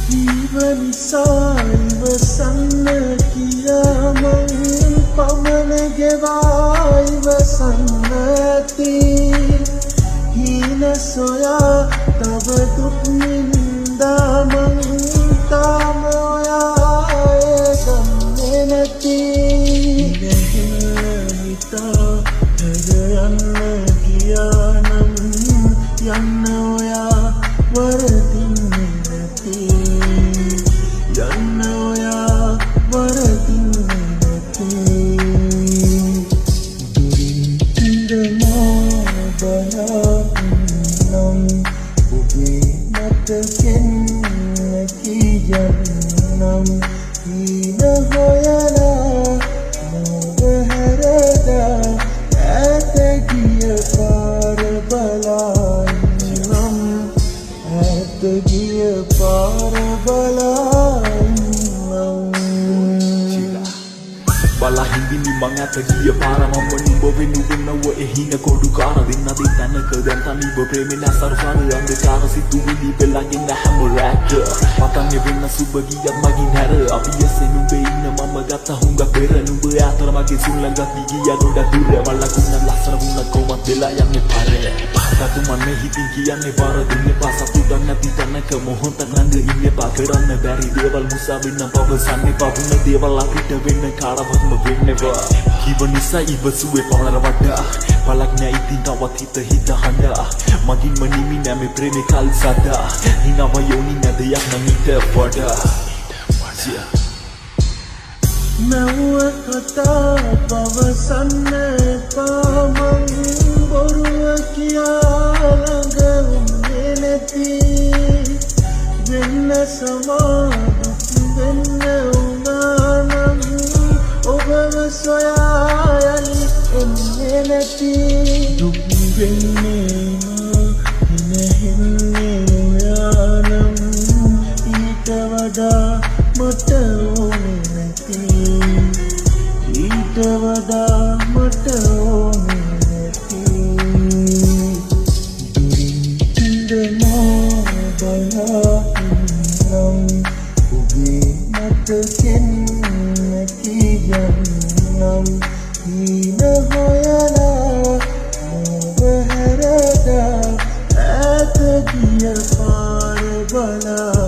ඉවසන්න කියා මං පමණ ගෙවා ඉවසන්න ඇති හීන සොයා තව දුක් නින්දා මං තාම ඔයා ගන්නේ නැති හිතා යන්න ගියා නම් යන්න ඔයා වරදින්නේ නැති යන්න ඔයා වරදින්නේ නැති දුරින් බලානම් ඔබේ මතකෙන් කියන්නම් හීන හොයලා නොව හැරදා ඈත ගිය පාර බලන්නම් ඈත ගිය පාර බලා හිඳිනි මං ඇත ගිය පාර මම නුඹ වෙනුවෙන්නව එහින කොඩු කාර දෙන්න දෙන්නක දැන් තනිව ප්‍රේමෙන් අසරසන අන්ධකාර සිතුවිලි බෙලගෙන හැම රැක පතන්නේ වෙන්න සුබ ගියක් මගින් හැර අපි යසේ නුඹේ ඉන්න මම ගත්ත හුඟ පෙර නුඹ අතර මගේ සුළඟ ගියා ගොඩ දුර වලකුණ ලස්සන වුණ කොමත් වෙලා යන්නේ පාරේ තතු මන්නේ හිතින් කියන්නේ පාර දෙන්නේ පාසතු දන්න පිටනක මොහොතක් ළඟ ඉන්නේ පා කරන්න බැරි දේවල් මුසා වෙන්න පවසන්නේ පවුන දේවල් අපිට වෙන්න කාටවත්ම වෙන්නවා කිව නිසා ඉවසුවේ පාර වඩා පලක් නෑ ඉතින් තවත් හිත හඬා මගින්ම නිමි නෑ මේ ප්‍රේමේ කල් සදා හිනව යෝනි නෑ දෙයක් නම් ඊට වඩා නව කතා පවසන්න එපා මං බොරුව කියා ළඟ උන්නේ නැති වෙන්න සමාදුක් වෙන්න උනා නම් ඔබව සොයා යලි එන්නේ නැති දුක් වෙන්නේ හිනෙන්නේ ඔයා නම් ඊට වඩා මට ඕනේ නැති ඊට වඩා මට ඕනේ නැති දුරින් බලානම් ඔබේ මතකෙන් කියන්නම් හීන හොයලා නොව හැරදා ඈත ගිය පාර බලා